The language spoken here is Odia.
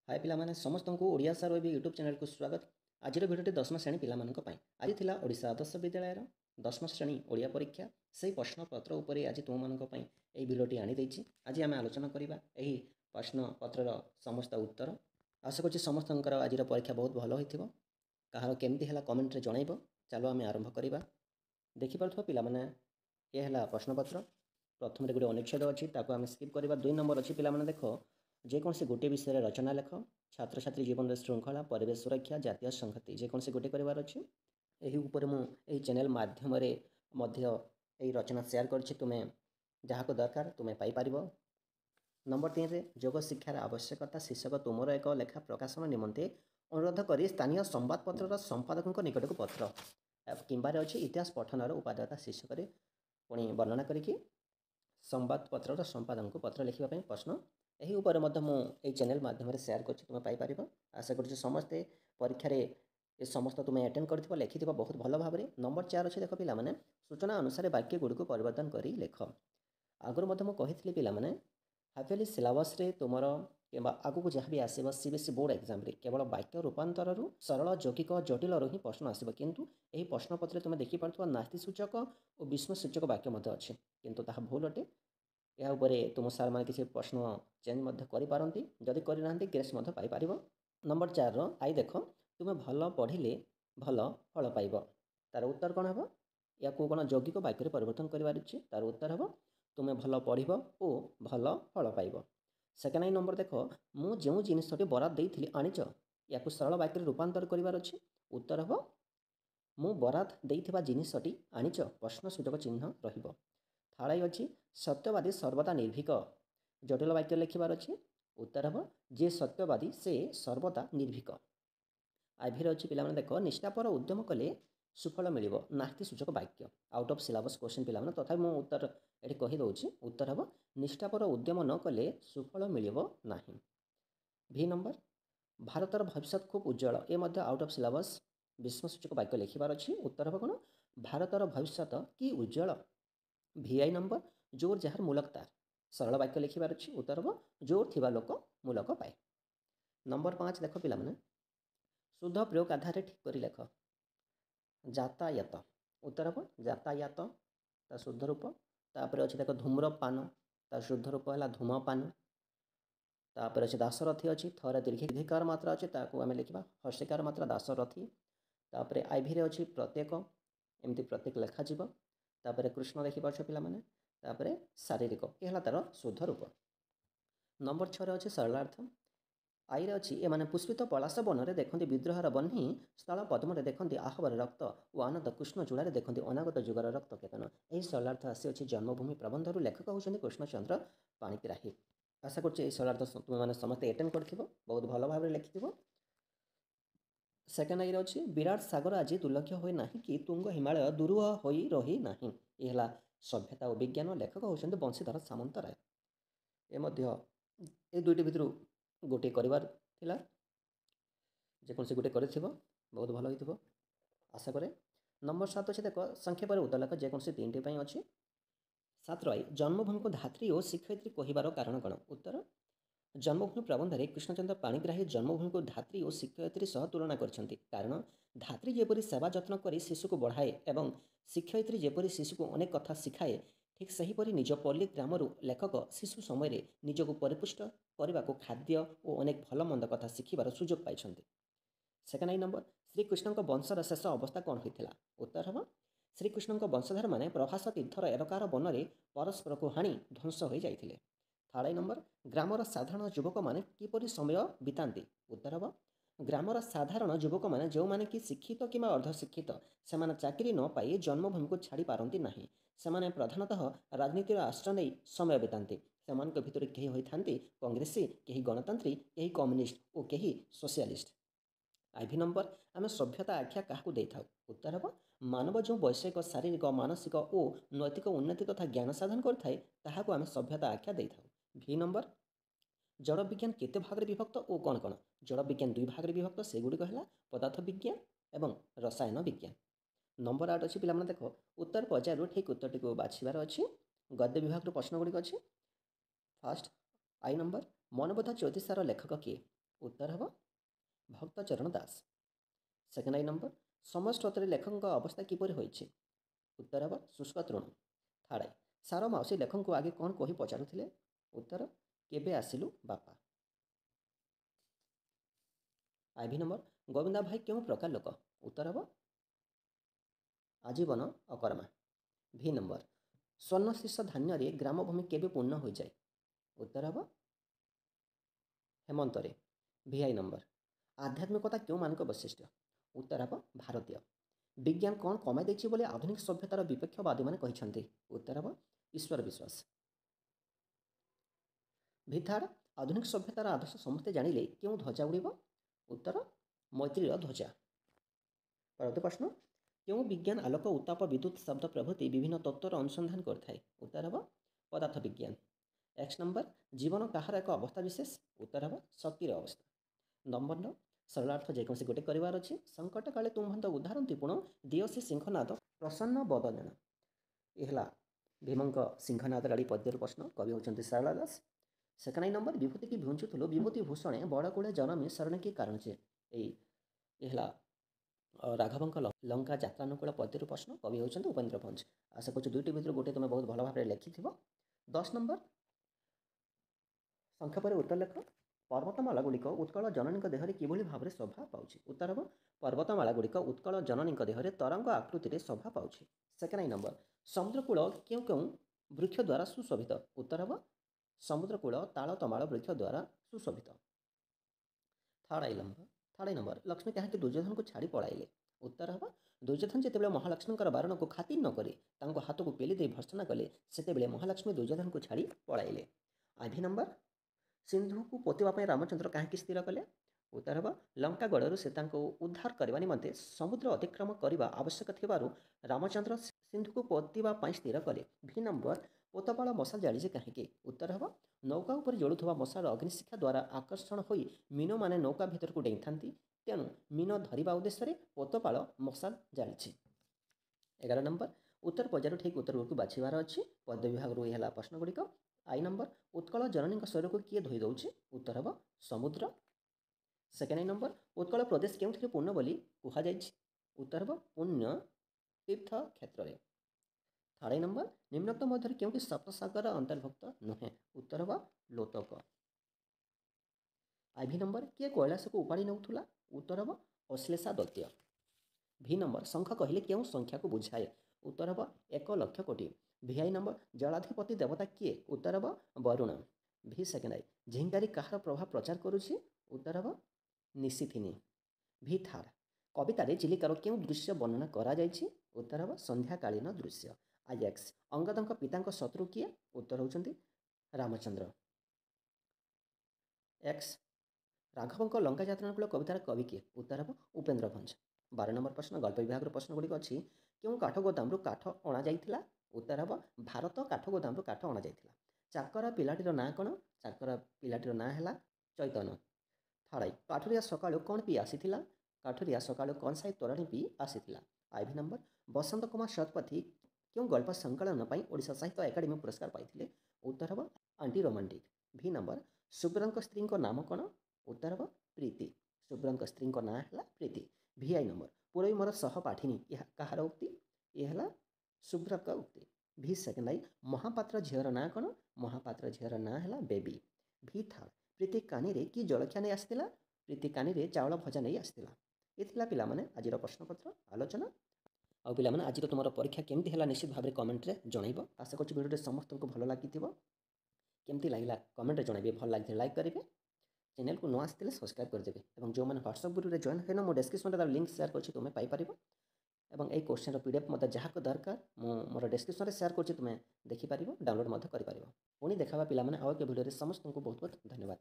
हाय पिलामाने समस्त को ओडिया सार वेब यूट्यूब चैनल को स्वागत। आज भिडियोटी 10मा श्रेणी पिलामानक आज थिला ओडिशा आदर्श विद्यालय 10मा श्रेणी ओडिया परीक्षा से प्रश्नपत्र उपरे आज तुमମାନଙ୍କ ପାଇଁ ଏହି ଭିडिଓଟି ଆଣି ଦେଇଛି। ଆଜି ଆମେ ଆଲୋଚନା କରିବା ଏହି ପ୍ରଶ୍ନପତ୍ରର ସମସ୍ତ ଉତ୍ତର। ଆଶା କରୁଛି ସମସ୍ତଙ୍କର ଆଜିର ପରୀକ୍ଷା ବହୁତ ଭଲ ହୋଇଥିବ। କାହାର କେମିତି ହେଲା କମେଣ୍ଟରେ ଜଣାଇବ। ଚାଲ ଆମେ ଆରମ୍ଭ କରିବା। ଦେଖିପାରୁଥିବ ପିଲାମାନେ ଏ ହେଲା ପ୍ରଶ୍ନପତ୍ର। ପ୍ରଥମରେ ଗୋଟେ ଅନୁଚ୍ଛେଦ ଅଛି, ତାକୁ ଆମେ ସ୍କିପ୍ କରିବା। 2 ନମ୍ବର ଅଛି ପିଲାମାନେ ଦେଖ, ଯେକୌଣସି ଗୋଟିଏ ବିଷୟରେ ରଚନା ଲେଖ। ଛାତ୍ରଛାତ୍ରୀ ଜୀବନରେ ଶୃଙ୍ଖଳା, ପରିବେଶ ସୁରକ୍ଷା, ଜାତୀୟ ସଂହତି, ଯେକୌଣସି ଗୋଟିଏ କରିବାର ଅଛି। ଏହି ଉପରେ ମୁଁ ଏହି ଚ୍ୟାନେଲ ମାଧ୍ୟମରେ ମଧ୍ୟ ଏହି ରଚନା ସେୟାର କରିଛି। ତୁମେ ଯାହାକୁ ଦରକାର ତୁମେ ପାଇପାରିବ। ନମ୍ବର 3ରେ ଯୋଗ ଶିକ୍ଷାର ଆବଶ୍ୟକତା ଶୀର୍ଷକ ତୁମର ଏକ ଲେଖା ପ୍ରକାଶନ ନିମନ୍ତେ ଅନୁରୋଧ କରି ସ୍ଥାନୀୟ ସମ୍ବାଦପତ୍ରର ସମ୍ପାଦକଙ୍କ ନିକଟକୁ ପତ୍ର। କିମ୍ବାରେ ଅଛି ଇତିହାସ ପଠନର ଉପାଦେୟତା ଶୀର୍ଷକରେ ପୁଣି ବର୍ଣ୍ଣନା କରିକି ସମ୍ବାଦପତ୍ରର ସମ୍ପାଦକଙ୍କୁ ପତ୍ର ଲେଖିବା ପାଇଁ ପ୍ରଶ୍ନ। ଏହି ଉପରେ ମଧ୍ୟ ମୁଁ ଏହି ଚ୍ୟାନେଲ ମାଧ୍ୟମରେ ସେୟାର କରୁଛି, ତୁମେ ପାଇପାରିବ। ଆଶା କରୁଛି ସମସ୍ତେ ପରୀକ୍ଷାରେ ଏ ସମସ୍ତ ତୁମେ ଆଟେଣ୍ଡ କରିଥିବ, ଲେଖିଥିବ ବହୁତ ଭଲ ଭାବରେ। ନମ୍ବର 4 ଅଛି ଦେଖ ପିଲାମାନେ, ସୂଚନା ଅନୁସାରେ ବାକ୍ୟ ଗୁଡ଼ିକୁ ପରିବର୍ତ୍ତନ କରି ଲେଖ। ଆଗରୁ ମଧ୍ୟ ମୁଁ କହିଥିଲି ପିଲାମାନେ, ହାଫିଲି ସିଲାବସ୍ରେ ତୁମର କିମ୍ବା ଆଗକୁ ଯାହା ବି ଆସିବ CBSE ବୋର୍ଡ଼ ଏକ୍ଜାମ୍ରେ କେବଳ ବାକ୍ୟ ରୂପାନ୍ତରରୁ ସରଳ, ଯୌଗିକ, ଜଟିଳରୁ ହିଁ ପ୍ରଶ୍ନ ଆସିବ। କିନ୍ତୁ ଏହି ପ୍ରଶ୍ନପତ୍ରରେ ତୁମେ ଦେଖିପାରୁଥିବା ନାସ୍ତିସୂଚକ ଓ ବିସ୍ମୟସୂଚକ ବାକ୍ୟ ମଧ୍ୟ ଅଛି, କିନ୍ତୁ ତାହା ଭୁଲ ଅଟେ। ଏହା ଉପରେ ତୁମ ସାର୍ମାନେ କିଛି ପ୍ରଶ୍ନ ଚେଞ୍ଜ ମଧ୍ୟ କରିପାରନ୍ତି। ଯଦି କରିନାହାନ୍ତି ଗ୍ରେସ୍ ମଧ୍ୟ ପାଇପାରିବ। ନମ୍ବର 4ର ଆଇ ଦେଖ, ତୁମେ ଭଲ ପଢ଼ିଲେ ଭଲ ଫଳ ପାଇବ। ତାର ଉତ୍ତର କ'ଣ ହେବ? ୟାକୁ କ'ଣ ଯୌଗିକ ବାକ୍ୟରେ ପରିବର୍ତ୍ତନ କରିବାର ଅଛି। ତାର ଉତ୍ତର ହେବ ତୁମେ ଭଲ ପଢ଼ିବ ଓ ଭଲ ଫଳ ପାଇବ। ସେକେଣ୍ଡ ଆଇ ନମ୍ବର ଦେଖ, ମୁଁ ଯେଉଁ ଜିନିଷଟି ବରାଦ ଦେଇଥିଲି ଆଣିଛ। ୟାକୁ ସରଳ ବାକ୍ୟରେ ରୂପାନ୍ତର କରିବାର ଅଛି। ଉତ୍ତର ହେବ ମୁଁ ବରାଦ ଦେଇଥିବା ଜିନିଷଟି ଆଣିଛ, ପ୍ରଶ୍ନସୂଚକ ଚିହ୍ନ ରହିବ। ଥାର୍ଡ଼ ଆଇ ଅଛି, ସତ୍ୟବାଦୀ ସର୍ବଦା ନିର୍ଭୀକ। ଜଟିଳ ବାକ୍ୟ ଲେଖିବାର ଅଛି। ଉତ୍ତର ହେବ ଯିଏ ସତ୍ୟବାଦୀ ସେ ସର୍ବଦା ନିର୍ଭୀକ। ଆଇଭିରେ ଅଛି ପିଲାମାନେ ଦେଖ, ନିଷ୍ଠାପର ଉଦ୍ୟମ କଲେ ସୁଫଳ ମିଳିବ। ନାସ୍ତିସୂଚକ ବାକ୍ୟ, ଆଉଟ୍ ଅଫ୍ ସିଲାବସ୍ କୋଶ୍ଚିନ୍ ପିଲାମାନେ, ତଥାପି ମୁଁ ଉତ୍ତର ଏଠି କହିଦେଉଛି। ଉତ୍ତର ହେବ ନିଷ୍ଠାପର ଉଦ୍ୟମ ନ କଲେ ସୁଫଳ ମିଳିବ ନାହିଁ। ଭି ନମ୍ବର, ଭାରତର ଭବିଷ୍ୟତ ଖୁବ୍ ଉଜ୍ଜଳ। ଏ ମଧ୍ୟ ଆଉଟ୍ ଅଫ୍ ସିଲାବସ୍ ବିସ୍ମୟସୂଚକ ବାକ୍ୟ ଲେଖିବାର ଅଛି। ଉତ୍ତର ହେବ କ'ଣ? ଭାରତର ଭବିଷ୍ୟତ କି ଉଜ୍ଜଳ। VI ନମ୍ବର, ଜୋର ଯାହାର ମୂଲକ ତାର। ସରଳ ବାକ୍ୟ ଲେଖିବାର ଅଛି। ଉତ୍ତର ହେବ ଜୋର ଥିବା ଲୋକ ମୂଲକ ପାଏ। ନମ୍ବର 5 ଦେଖ ପିଲାମାନେ, ଶୁଦ୍ଧ ପ୍ରୟୋଗ ଆଧାରରେ ଠିକ୍ କରି ଲେଖ। ଯାତାୟାତ, ଉତ୍ତର ହେବ ଯାତାୟାତ, ତା ଶୁଦ୍ଧ ରୂପ। ତାପରେ ଅଛି ଦେଖ ଧୂମ୍ରପାନ, ତା ଶୁଦ୍ଧ ରୂପ ହେଲା ଧୂମପାନ। ତାପରେ ଅଛି ଦାଶରଥୀ ଅଛି, ଥରେ ଦୀର୍ଘିକାର ମାତ୍ରା ଅଛି, ତାକୁ ଆମେ ଲେଖିବା ହର୍ଷିକାର ମାତ୍ରା ଦାଶରଥୀ। ତାପରେ ଆଇଭିରେ ଅଛି ପ୍ରତ୍ୟେକ, ଏମିତି ପ୍ରତ୍ୟେକ ଲେଖାଯିବ। ତାପରେ କୃଷ୍ଣ ଦେଖିପାରୁଛ ପିଲାମାନେ। ତାପରେ ଶାରୀରିକ, ଏ ହେଲା ତାର ଶୁଦ୍ଧ ରୂପ। ନମ୍ବର 6ରେ ଅଛି ସରଳାର୍ଥ। ଆଇରେ ଅଛି ଏମାନେ ପୁଷ୍ପିତ ପଳାଶ ବନରେ ଦେଖନ୍ତି ବିଦ୍ରୋହର ବହ୍ନି, ସ୍ଥଳ ପଦ୍ମରେ ଦେଖନ୍ତି ଆହବର ରକ୍ତ ଓ ଆନନ୍ଦ କୃଷ୍ଣ ଚୂଡ଼ାରେ ଦେଖନ୍ତି ଅନାଗତ ଯୁଗର ରକ୍ତ କେତନ। ଏହି ସରଳାର୍ଥ ଆସିଅଛି ଜନ୍ମଭୂମି ପ୍ରବନ୍ଧରୁ। ଲେଖକ ହେଉଛନ୍ତି କୃଷ୍ଣଚନ୍ଦ୍ର ପାଣିଗ୍ରାହୀ। ଆଶା କରୁଛି ଏହି ସରଳାର୍ଥ ତୁମେମାନେ ସମସ୍ତେ ଆଟେଣ୍ଡ କରିଥିବ, ବହୁତ ଭଲ ଭାବରେ ଲେଖିଥିବ। ସେକେଣ୍ଡ ଆଇରେ ଅଛି ବିରାଟ ସାଗର ଆଜି ଦୁର୍ଲକ୍ଷ ହୋଇ ନାହିଁ କି ତୁଙ୍ଗ ହିମାଳୟ ଦୁରୂହ ହୋଇ ରହି ନାହିଁ। ଏ ହେଲା ସଭ୍ୟତା ଓ ବିଜ୍ଞାନ। ଲେଖକ ହେଉଛନ୍ତି ବଂଶୀଧର ସାମନ୍ତରାୟ। ଏ ମଧ୍ୟ ଏ ଦୁଇଟି ଭିତରୁ ଗୋଟିଏ କରିବାର ଥିଲା। ଯେକୌଣସି ଗୋଟିଏ କରିଥିବ ବହୁତ ଭଲ ହୋଇଥିବ ଆଶା କରେ। ନମ୍ବର 7 ଅଛି ଦେଖ, ସଂକ୍ଷେପରେ ଉତ୍ତର ଲେଖ। ଯେକୌଣସି 3ଟି ପାଇଁ ଅଛି। 7ର ଆଇ, ଜନ୍ମଭୂମିକୁ ଧାତ୍ରୀ ଓ ଶିକ୍ଷୟିତ୍ରୀ କହିବାର କାରଣ କ'ଣ? ଉତ୍ତର, ଜନ୍ମଭୂମି ପ୍ରବନ୍ଧରେ କୃଷ୍ଣଚନ୍ଦ୍ର ପାଣିଗ୍ରାହୀ ଜନ୍ମଭୂମିକୁ ଧାତ୍ରୀ ଓ ଶିକ୍ଷୟିତ୍ରୀ ସହ ତୁଳନା କରିଛନ୍ତି। କାରଣ ଧାତ୍ରୀ ଯେପରି ସେବା ଯତ୍ନ କରି ଶିଶୁକୁ ବଢ଼ାଏ ଏବଂ ଶିକ୍ଷୟିତ୍ରୀ ଯେପରି ଶିଶୁକୁ ଅନେକ କଥା ଶିଖାଏ, ଠିକ୍ ସେହିପରି ନିଜ ପଲ୍ଲୀ ଗ୍ରାମରୁ ଲେଖକ ଶିଶୁ ସମୟରେ ନିଜକୁ ପରିପୁଷ୍ଟ କରିବାକୁ ଖାଦ୍ୟ ଓ ଅନେକ ଭଲ ମନ୍ଦ କଥା ଶିଖିବାର ସୁଯୋଗ ପାଇଛନ୍ତି। ସେକେଣ୍ଡ ଆଇ ନମ୍ବର, ଶ୍ରୀକୃଷ୍ଣଙ୍କ ବଂଶର ଶେଷ ଅବସ୍ଥା କ'ଣ ହୋଇଥିଲା? ଉତ୍ତର ହେବ ଶ୍ରୀକୃଷ୍ଣଙ୍କ ବଂଶଧରମାନେ ପ୍ରଭାସ ତୀର୍ଥର ଏରକାର ବନରେ ପରସ୍ପରକୁ ହାଣି ଧ୍ୱଂସ ହୋଇଯାଇଥିଲେ। ଥାର୍ଡ଼ ଆଇ ନମ୍ବର, ଗ୍ରାମର ସାଧାରଣ ଯୁବକମାନେ କିପରି ସମୟ ବିତାନ୍ତି? ଉତ୍ତର ହେବ ଗ୍ରାମର ସାଧାରଣ ଯୁବକମାନେ ଯେଉଁମାନେ କି ଶିକ୍ଷିତ କିମ୍ବା ଅର୍ଦ୍ଧଶିକ୍ଷିତ, ସେମାନେ ଚାକିରି ନ ପାଇ ଜନ୍ମଭୂମିକୁ ଛାଡ଼ି ପାରନ୍ତି ନାହିଁ। ସେମାନେ ପ୍ରଧାନତଃ ରାଜନୀତିର ଆଶ୍ରୟ ନେଇ ସମୟ ବିତାନ୍ତି। ସେମାନଙ୍କ ଭିତରୁ କେହି ହୋଇଥାନ୍ତି କଂଗ୍ରେସୀ, କେହି ଗଣତାନ୍ତ୍ରୀ, କେହି କମ୍ୟୁନିଷ୍ଟ ଓ କେହି ସୋସିଆଲିଷ୍ଟ। ଆଇଭି ନମ୍ବର, ଆମେ ସଭ୍ୟତା ଆଖ୍ୟା କାହାକୁ ଦେଇଥାଉ? ଉତ୍ତର ହେବ ମାନବ ଯେଉଁ ବୈଷୟିକ, ଶାରୀରିକ, ମାନସିକ ଓ ନୈତିକ ଉନ୍ନତି ତଥା ଜ୍ଞାନ ସାଧନ କରିଥାଏ ତାହାକୁ ଆମେ ସଭ୍ୟତା ଆଖ୍ୟା ଦେଇଥାଉ। ଭି ନମ୍ବର, ଜଡ଼ ବିଜ୍ଞାନ କେତେ ଭାଗରେ ବିଭକ୍ତ ଓ କ'ଣ କ'ଣ? ଜଡ଼ ବିଜ୍ଞାନ 2 ଭାଗରେ ବିଭକ୍ତ, ସେଗୁଡ଼ିକ ହେଲା ପଦାର୍ଥ ବିଜ୍ଞାନ ଏବଂ ରସାୟନ ବିଜ୍ଞାନ। ନମ୍ବର 8 ଅଛି ପିଲାମାନେ ଦେଖ, ଉତ୍ତର ପର୍ଯ୍ୟାୟରୁ ଠିକ୍ ଉତ୍ତରଟିକୁ ବାଛିବାର ଅଛି। ଗଦ୍ୟ ବିଭାଗରୁ ପ୍ରଶ୍ନ ଗୁଡ଼ିକ ଅଛି। ଫାର୍ଷ୍ଟ ଆଇ ନମ୍ବର, ମନବୋଧ ଜ୍ୟୋତିଷାର ଲେଖକ କିଏ? उत्तर हम भक्तचरण दास। सेकेंड आई नंबर समय स्रोत लेखक अवस्था किपर होइछि उत्तर हम शुष्क तृण। थर्ड आई सार माउसी लेखक को आगे कौन कही पचारुथिले उत्तर केबे आसिलु बापा। आईवी नंबर गोविंदा भाई क्यों प्रकार लोक उत्तर हम आजीवन अकर्मा। भि नंबर स्वर्णशीर्ष धान्य ग्रामभूमि केबे पूर्ण हो जाए उत्तर हम हेमंतरे। भि आई नंबर आध्यात्मिकता क्यों मानक वैशिष्ट्य उत्तर हम भारतीय। विज्ञान कौन कमाई देछि बोले आधुनिक सभ्यतार विपक्षवादी मैंने कहते उत्तर हम ईश्वर विश्वास। भिथाड़ आधुनिक सभ्यतार आदर्श समस्ते जानिले क्यों ध्वजा उड़िब उत्तर मैत्रीर ध्वजा। परवर्ती प्रश्न क्यों विज्ञान आलोक उत्ताप विद्युत शब्द प्रभृति विभिन्न तत्वर अनुसंधान करथाय उत्तर हम पदार्थ विज्ञान। एक्स नंबर जीवन कहार एक अवस्था विशेष उत्तर हम शक्तिर अवस्था। नंबर 9 सरलार्थ जेकोसी गोटे करार अच्छी संकट काले तुम्भंत उदाहरण तिपुण दियोसी सिंहनाद प्रसन्न बदन यह भीमंक सिंहनाद गाड़ी पद्यर प्रश्न कवि होती सारला दास। सेकेंड आई नंबर विभूति की भुंचुथुलु विभूति भूषणे बड़ कूड़े जनमी शरण की कारण से यह राघवंक लंका यात्रानुकूल पद्यर प्रश्न कवि होती उपेन्द्र भंज। आशा करूँ दुईटी भितर गोटे तुम बहुत भल भाव लिखि। 10 नंबर संख्या पर उत्तर लेख पर्वतमाला गुड़िक उत्कल जननी देहरे किभली भाव में शोभा पाउछि उत्तर हम पर्वतमाला गुड़िक उत्कल जननी देहरे तरंग आकृति में शोभा पाउछि। सेकेंड आई नंबर समुद्रकूल क्यों क्यों वृक्ष द्वारा सुशोभित उत्तर हम समुद्रकूल ताल तमाल वृक्ष द्वारा सुशोभित। थर्ड आई नंबर लक्ष्मी कहीं दुर्योधन को छाड़ी पड़ाइले उत्तर हम दुर्योधन जितेबाला महालक्ष्मी बारण को खातिर नक हाथ को पेली दे भर्सना कले से महालक्ष्मी दुर्योधन को छाड़ी पड़ाइले। आईवी नंबर सिंधु को पोतिबा रामचंद्र कहीं स्थिर कले उत्तर हम लंकागढ़ से उद्धार करने निमंते समुद्र अतिक्रम करने आवश्यक थिबारु रामचंद्र सिंधु को पोतिबा स्थिर कले। भि नंबर पोतपाଳ मशा जाली कहीं उत्तर हम नौका उपर जलुवा मशार अग्निशिक्षा द्वारा आकर्षण हो मीन मैंने नौका भितर को डेई था तेणु मीन धरिबा उद्देश्य पोतपाଳ मशा जाली। 11 नंबर उत्तर पजार ठीक उत्तर को बाछिबार अच्छी पद्य विभाग यह प्रश्न गुड़िक। आई नंबर उत्कल जननी शरीर को किए धोई दौर उत्तर हम समुद्र। सेकेंड आई नंबर उत्कल प्रदेश क्यों पूर्ण बोली कहुई उत्तर हम पुण्य तीर्थ क्षेत्र। थर्ड आई नंबर निम्नोक्त मध्य क्योंकि सप्तसागर अंतर्भुक्त नुहे उत्तर हम लोतक। आईवी नंबर किए कैलाश को उपाड़ी नौला उत्तर हम अश्लेषा दैत्य। भि नंबर शंख कहले क्यों संख्या को बुझाए उत्तर हम 1 लक्ष कोटी। भि आई नंबर जलाधिपति देवता किए उत्तर हम वरुण। भि सेकेंड आई झिंगारी कहार प्रभाव प्रचार करुछि उत्तर हम निशिथिनी। भि थर्ड कवितार चिलिकार क्यों दृश्य वर्णना करा जायछि उत्तर हम संध्याकालीन दृश्य। आई एक्स अंगदंक पिता शत्रु किए उत्तर होउछन्ति रामचंद्र। एक्स राघवंक लंका यात्रानुकूल कवितार कवि किए उत्तर हम उपेन्द्र भंज। 12 नंबर प्रश्न गल्प विभाग प्रश्न गुड़िक अच्छी क्यों काठ गोदामरू काठ अणा जाइथिला उत्तर हम भारत काठ गोदामरू काठ अणा जाइथिला। चाकर पिलाटीर नाँ कौन चाकर पिलाटीर नाँ है चैतन्य। थर्ड आई काठुरिया सकाळु कौन पी आसीथिला काठुरिया सकाळु कौन Sai तोराणी P आसीथिला। Ivy number Basant Kumar Satpathy क्यों गल्प संकलन ओडिशा साहित्य एकाडेमी पुरस्कार पाइथिले उत्तर हम आंटी रोमांटिक। भि नंबर सुब्रंक स्त्री नाम कौन उत्तर हम प्रीति सुब्रंक स्त्री नाँ है प्रीति। भि आई नंबर पूरबी मोर सहपाठिनी यह कहार उक्ति यह है सुब्रक उक्ति। भि सेकेंड आई महापात्र झीर नाँ कौन महापात्र झीर नाँ है बेबी। भि थर्ड प्रीति कानी कि जलखिया नहीं आसला प्रीति कानी चाउल भजा नहीं आसला। ये पिलामाने आज प्रश्नपत्र आलोचना आउ पिलामाने आज तुम परीक्षा केमती है निश्चित भाव में कमेंट रे जनइब। आशा करूँ भिडियो समस्त को भल लगी केमती लगला कमेंट जनइबे भल लगी लाइक करेंगे चैनल को नुआ आसते सब्सक्राइब करदेवे और जो मैंने व्हाट्सएप ग्रुप में जॉइन होना मुझे डिस्क्रिप्शन में लिंक शेयर कर तुम्हें पाइपर और ये क्वेश्चन पीडीएफ मत जहाँ दरकार मोर डिस्क्रिप्शन में शेयर कर तुम्हें देखिपार डाउनलोड कर पुणी देखा पिलाने आउ एक भिडियो समस्त को बहुत बहुत धन्यवाद।